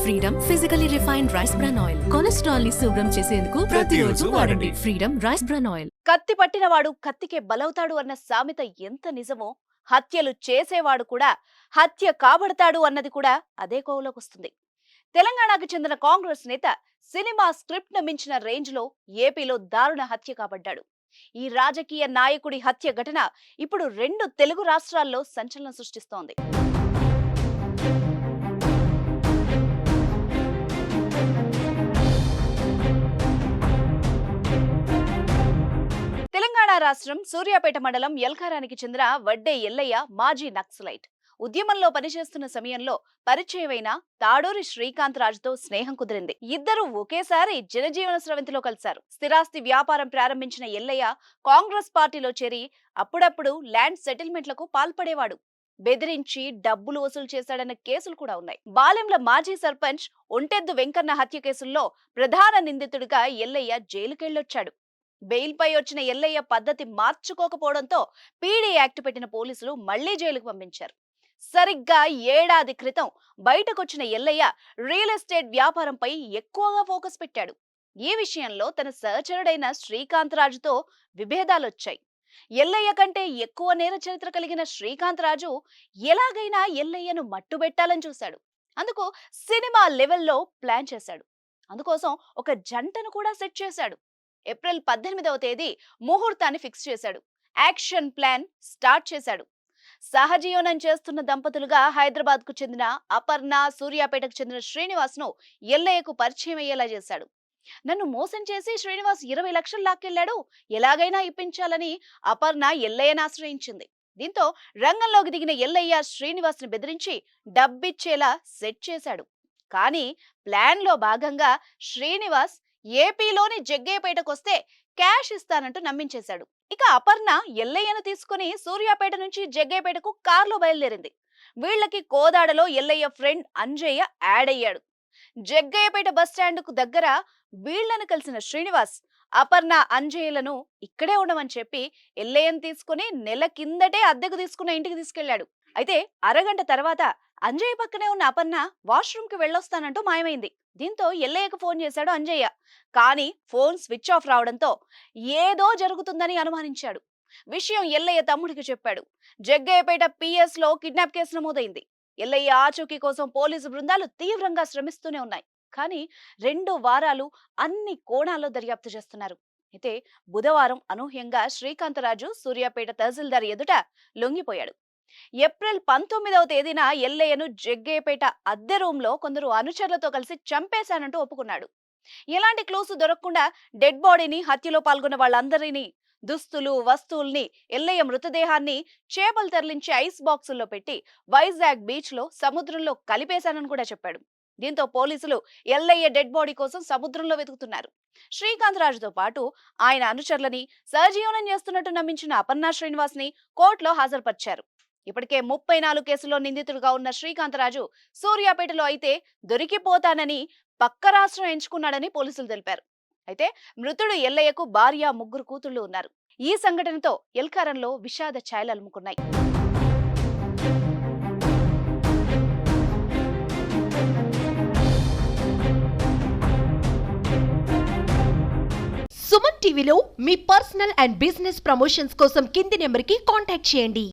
Freedom physically refined rice bran oil. Cholesterol ని శుభ్రం చేసేందుకు ప్రతిరోజు వాడండి ఫ్రీడమ్ రైస్ బ్రాన్ ఆయిల్. కత్తి పట్టినవాడు కత్తికే బలవుతాడు అన్న సామెత ఎంత నిజమో, హత్యలు చేసేవాడు కూడా హత్య కాబడతాడు అన్నది కూడా అదే కోవలోకి వస్తుంది. తెలంగాణకు చెందిన కాంగ్రెస్ నేత సినిమా స్క్రిప్ట్ ను మించిన రేంజ్ లో ఏపీలో దారుణ హత్య కాబడ్డాడు. ఈ రాజకీయ నాయకుడి హత్య ఘటన ఇప్పుడు 2 తెలుగు రాష్ట్రాల్లో సంచలనం సృష్టిస్తోంది. తెలంగాణ రాష్ట్రం సూర్యాపేట మండలం యల్కారానికి చెందిన వడ్డే ఎల్లయ్య మాజీ నక్సలైట్. ఉద్యమంలో పనిచేస్తున్న సమయంలో పరిచయమైన తాడూరి శ్రీకాంత్ రాజుతో స్నేహం కుదిరింది. ఇద్దరు ఒకేసారి జనజీవన స్రవంతిలో కలిశారు. స్థిరాస్తి వ్యాపారం ప్రారంభించిన ఎల్లయ్య కాంగ్రెస్ పార్టీలో చేరి అప్పుడప్పుడు ల్యాండ్ సెటిల్మెంట్లకు పాల్పడేవాడు. బెదిరించి డబ్బులు వసూలు చేశాడన్న కేసులు కూడా ఉన్నాయి. బాలెంల మాజీ సర్పంచ్ ఒంటెద్దు వెంకన్న హత్య కేసుల్లో ప్రధాన నిందితుడిగా ఎల్లయ్య జైలుకెళ్లొచ్చాడు. బెయిల్ పై వచ్చిన ఎల్లయ్య పద్ధతి మార్చుకోకపోవడంతో పీడీ యాక్ట్ పెట్టిన పోలీసులు మళ్లీ జైలుకు పంపించారు. సరిగ్గా ఏడాది క్రితం బయటకొచ్చిన ఎల్లయ్య రియల్ ఎస్టేట్ వ్యాపారంపై ఎక్కువగా ఫోకస్ పెట్టాడు. ఈ విషయంలో తన సహచరుడైన శ్రీకాంత్ రాజుతో విభేదాలొచ్చాయి. ఎల్లయ్య కంటే ఎక్కువ నేర చరిత్ర కలిగిన శ్రీకాంత్ రాజు ఎలాగైనా ఎల్లయ్యను మట్టుబెట్టాలని చూశాడు. అందుకు సినిమా లెవెల్లో ప్లాన్ చేశాడు. అందుకోసం ఒక జంటను కూడా సెట్ చేశాడు. ఏప్రిల్ 18వ తేదీ ముహూర్తాన్ని ఫిక్స్ చేశాడు. యాక్షన్ ప్లాన్ స్టార్ట్ చేశాడు. సహజీవనం చేస్తున్న దంపతులుగా హైదరాబాద్ కు చెందిన అపర్ణ, సూర్యాపేటకు చెందిన శ్రీనివాస్ ను ఎల్లయ్యకు పరిచయం అయ్యేలా చేశాడు. నన్ను మోసం చేసి శ్రీనివాస్ 20 లక్షలు లాక్కెళ్లాడు, ఎలాగైనా ఇప్పించాలని అపర్ణ ఎల్లయ్యను ఆశ్రయించింది. దీంతో రంగంలోకి దిగిన ఎల్లయ్య శ్రీనివాస్ ని బెదిరించి డబ్బిచ్చేలా సెట్ చేశాడు. కానీ ప్లాన్ లో భాగంగా శ్రీనివాస్ ఏపీలోని జగ్గయ్యపేటకొస్తే క్యాష్ ఇస్తానంటూ నమ్మించేశాడు. ఇక అపర్ణ ఎల్లయ్యను తీసుకుని సూర్యాపేట నుంచి జగ్గయ్యపేటకు కారులో బయలుదేరింది. వీళ్లకి కోదాడలో ఎల్లయ్య ఫ్రెండ్ అంజయ్య యాడ్ అయ్యాడు. జగ్గయ్యపేట బస్టాండ్ కు దగ్గర వీళ్లను కలిసిన శ్రీనివాస్ అపర్ణ, అంజయ్యలను ఇక్కడే ఉండమని చెప్పి ఎల్లయ్యను తీసుకుని నెల కిందటే అద్దెకు తీసుకున్న ఇంటికి తీసుకెళ్లాడు. అయితే అరగంట తర్వాత అంజయ్య పక్కనే ఉన్న అపర్ణ వాష్రూమ్ కి వెళ్ళొస్తానంటూ మాయమైంది. దీంతో ఎల్లయ్యకు ఫోన్ చేశాడు అంజయ్య. కానీ ఫోన్ స్విచ్ ఆఫ్ రావడంతో ఏదో జరుగుతుందని అనుమానించాడు. విషయం ఎల్లయ్య తమ్ముడికి చెప్పాడు. జగ్గయ్యపేట పిఎస్ లో కిడ్నాప్ కేసు నమోదైంది. ఎల్లయ్య ఆచూకీ కోసం పోలీసు బృందాలు తీవ్రంగా శ్రమిస్తూనే ఉన్నాయి. కానీ 2 వారాలు అన్ని కోణాల్లో దర్యాప్తు చేస్తున్నారు. అయితే బుధవారం అనూహ్యంగా శ్రీకాంతరాజు సూర్యాపేట తహసీల్దార్ ఎదుట లొంగిపోయాడు. ఏప్రిల్ 19వ తేదీన ఎల్లయ్యను జగ్గయ్యపేట అద్దె రూమ్ లో కొందరు అనుచరులతో కలిసి చంపేశానంటూ ఒప్పుకున్నాడు. ఎలాంటి క్లూస్ దొరకకుండా డెడ్ బాడీని, హత్యలో పాల్గొన్న వాళ్ళందరినీ, దుస్తులు, వస్తువుల్ని, ఎల్లయ్య మృతదేహాన్ని చేపలు తరలించి ఐస్ బాక్సుల్లో పెట్టి వైజాగ్ బీచ్ లో సముద్రంలో కలిపేశానని కూడా చెప్పాడు. దీంతో పోలీసులు ఎల్లయ్య డెడ్ బాడీ కోసం సముద్రంలో వెతుకుతున్నారు. శ్రీకాంత్ రాజుతో పాటు ఆయన అనుచరులని సహజీవనం చేస్తున్నట్టు నమ్మించిన అపర్ణ, శ్రీనివాస్ ని కోర్టులో హాజరుపరిచారు. ఇప్పటికే 34 కేసుల్లో నిందితుడిగా ఉన్న శ్రీకాంత్ రాజు సూర్యాపేటలో అయితే దొరికిపోతానని పక్క రాష్ట్రం ఎంచుకున్నాడని పోలీసులు తెలిపారు. అయితే మృతుడు ఎల్లయ్యకు భార్య, 3 కూతుళ్లు ఉన్నారు. ఈ సంఘటనతో యల్కారంలో విషాద ఛాయలు అలుముకున్నాయి. సుమన్ టీవీలో మీ పర్సనల్ అండ్ బిజినెస్ ప్రమోషన్స్ కోసం కింది నెంబర్కి కాంటాక్ట్ చేయండి.